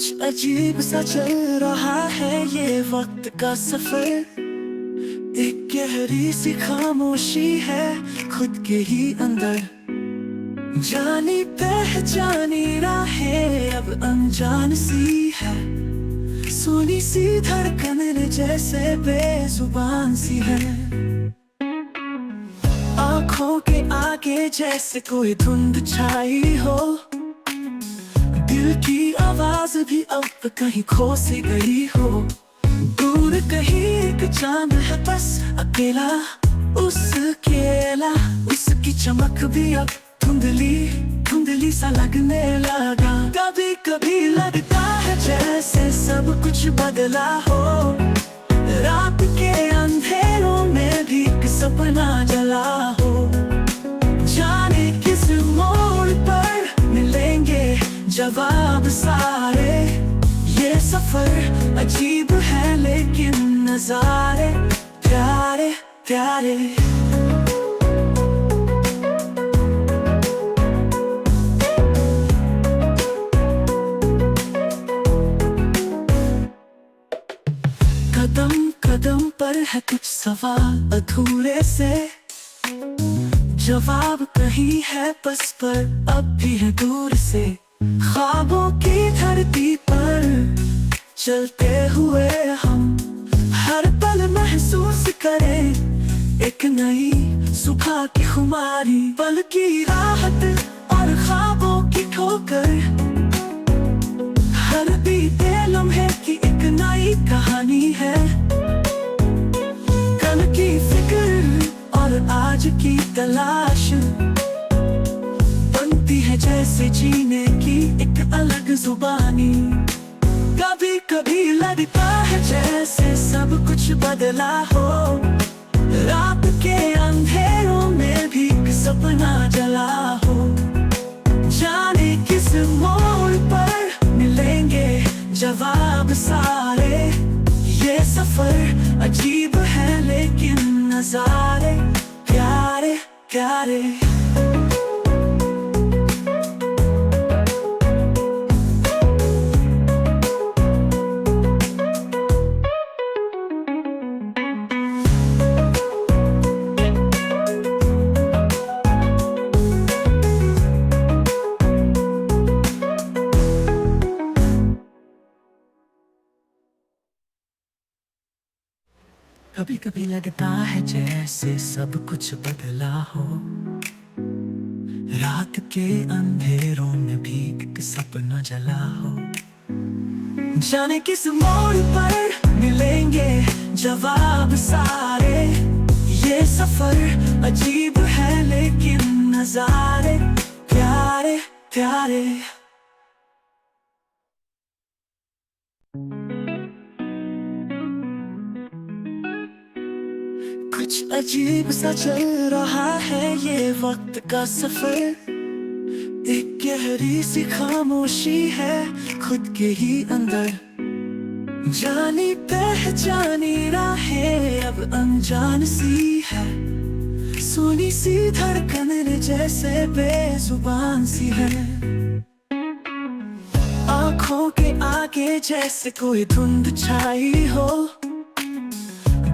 कुछ अजीब सा चल रहा है ये वक्त का सफर। एक गहरी सी खामोशी है खुद के ही अंदर। जानी पहचानी राहें अब अनजान सी है। सुनी सी धड़कन जैसे बेजुबान सी है। आँखों के आगे जैसे कोई धुंध छाई हो। दिल की आवाज भी अब कहीं खो सी गई हो। दूर कहीं एक चांद है बस अकेला, उसकेला उसकी चमक भी अब धुंधली धुंधली सा लगने लगा। कभी कभी लगता है जैसे सब कुछ बदला हो। रात के अंधेरों में भी एक सपना जला हो। जाने किस मोड़ पर मिलेंगे जवाब सारे। ये सफर अजीब है लेकिन नजारे प्यारे प्यारे। कदम कदम पर है कुछ सवाल अधूरे से। जवाब कहीं है बस पर अब भी है दूर से। ख्वाबों की धरती पर चलते हुए हम हर पल महसूस करें एक नई सुबह की खुमारी। पल की राहत और ख्वाबों की ठोकर, हर बीते लम्हे की एक नई कहानी है। कल की फिक्र और आज की तलाश बनती है जैसे जीने की एक अलग जुबानी। कभी कभी लगता है जैसे सब कुछ बदला हो। रात के अंधेरों में भी एक सपना जला हो। जाने किस मोड़ पर मिलेंगे जवाब सारे। ये सफर अजीब है लेकिन नजारे प्यारे प्यारे। कभी कभी लगता है जैसे सब कुछ बदला हो। रात के अंधेरों में भी एक सपना जला हो। जाने किस मोड़ पर मिलेंगे जवाब सारे। ये सफर अजीब है लेकिन नजारे प्यारे प्यारे। कुछ अजीब सा चल रहा है ये वक्त का सफर। एक गहरी सी खामोशी है खुद के ही अंदर। जानी पहचानी राहें अब अनजान सी है। सुनी सी धड़कन जैसे बेजुबान सी है। आँखों के आगे जैसे कोई धुंध छाई हो।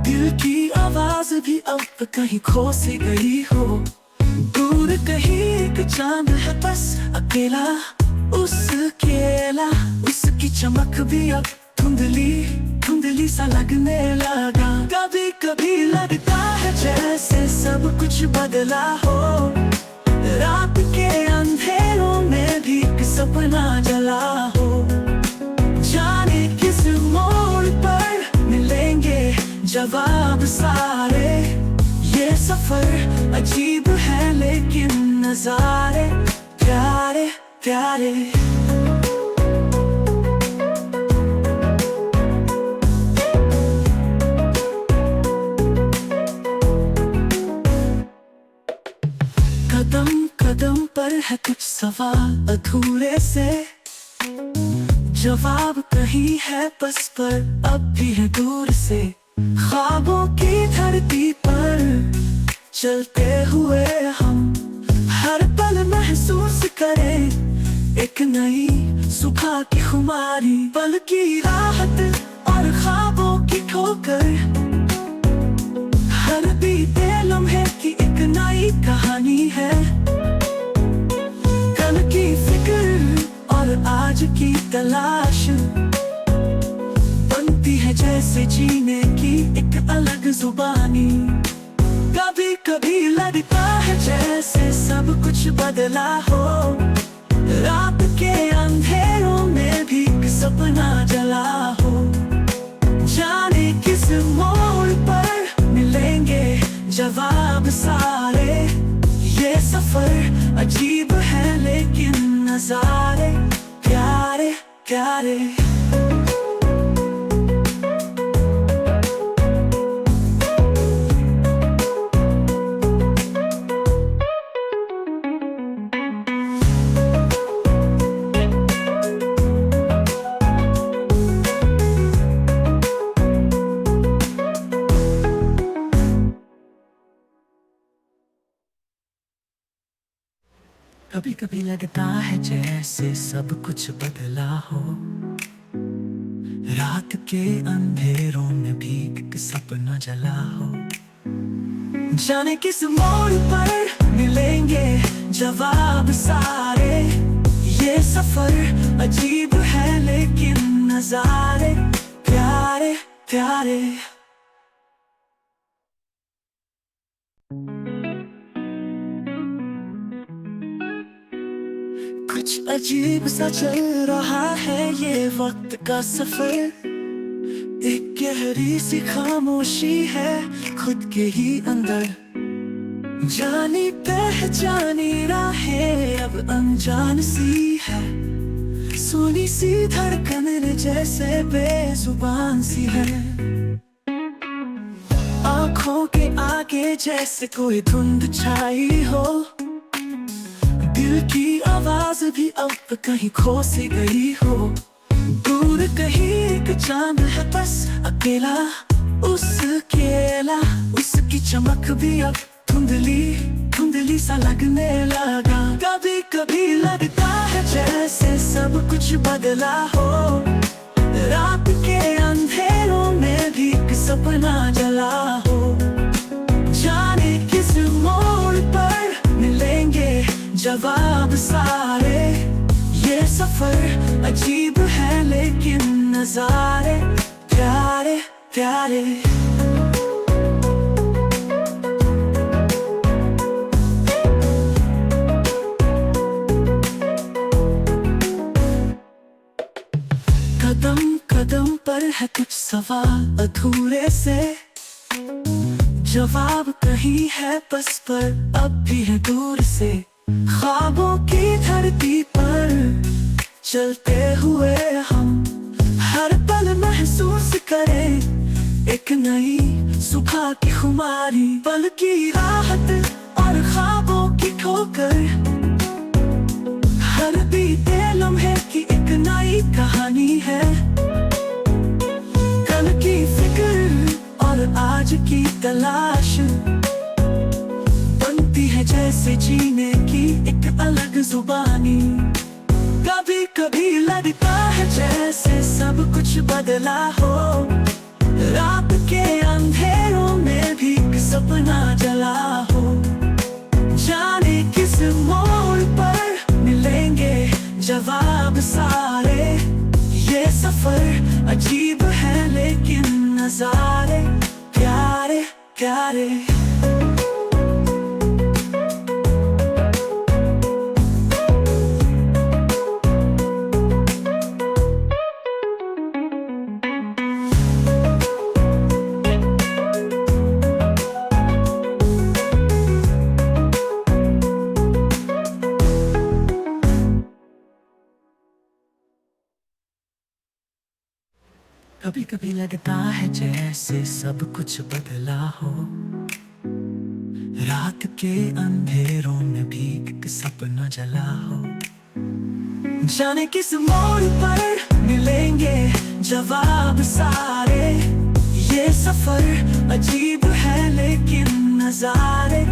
दिल की आवाज भी अब कहीं खो सी गई हो। दूर कहीं एक चांद है बस अकेला, उसकेला उसकी चमक भी अब धुंधली धुंधली सा लगने लगा। कभी कभी लगता है जैसे सब कुछ बदला हो। रात के अंधेरों में भी एक सपना जला हो। जाने किस मोड़ पर मिलेंगे जवाब सारे। ये सफर अजीब है लेकिन नजारे प्यारे प्यारे। कदम कदम पर है कुछ सवाल अधूरे से। जवाब कहीं है बस पर अब भी है दूर से। ख्वाबों की धरती पर चलते हुए हम हर पल महसूस करें एक नई सुबह की खुमारी, पल की राहत और ख्वाबों की ठोकर, हर बीते लम्हे की एक नई कहानी है। कल की फिक्र और आज की तलाश बनती है जैसे जीने की एक अलग जुबानी। कभी कभी लगता है जैसे सब कुछ बदला हो, रात के अंधेरों में भी एक सपना जला हो। जाने किस मोड़ पर मिलेंगे जवाब सारे, ये सफर अजीब है लेकिन नजारे प्यारे प्यारे। कभी कभी लगता है जैसे सब कुछ बदला हो, रात के अंधेरों में भी एक सपना जला हो। जाने किस मोड़ पर मिलेंगे जवाब सारे, ये सफर अजीब है लेकिन नजारे प्यारे प्यारे। कुछ अजीब सा चल रहा है ये वक्त का सफर, एक गहरी सी खामोशी है खुद के ही अंदर। जानी पहचानी राहें अब अनजान सी है, सुनी सी धड़कन जैसे बेजुबान सी है। आंखों के आगे जैसे कोई धुंध छाई हो, दिल की आवाज भी अब कहीं खो सी गई हो। दूर कहीं एक चांद है बस अकेला, उसकी चमक भी अब धुंधली धुंधली सा लगने लगा। कभी कभी लगता है जैसे सब कुछ बदला हो, रात के अंधेरों में भी एक सपना जला हो। जाने किस मोड़ पर मिलेंगे जवाब सारे, ये सफर अजीब है लेकिन नजारे प्यारे प्यारे। कदम कदम पर है कुछ सवाल अधूरे से, जवाब कहीं है बस पर अब भी है दूर से। ख्वाबों की धरती पर चलते हुए हम हर पल महसूस करें एक नई सुबह की खुमारी, पल की राहत और ख्वाबों की ठोकर, हर बीते लम्हे की एक नई कहानी है। कल की फिक्र और आज की तलाश बनती है जैसे जीने की एक अलग जुबानी। कभी कभी लगता है जैसे सब कुछ बदला हो, रात के अंधेरों में भी एक सपना जला हो। जाने किस मोड़ पर मिलेंगे जवाब सारे, ये सफर अजीब है लेकिन नजारे प्यारे प्यारे। कभी कभी लगता है जैसे सब कुछ बदला हो, रात के अंधेरों में भी एक सपना जला हो। जाने किस मोड़ पर मिलेंगे जवाब सारे, ये सफर अजीब है लेकिन नजारे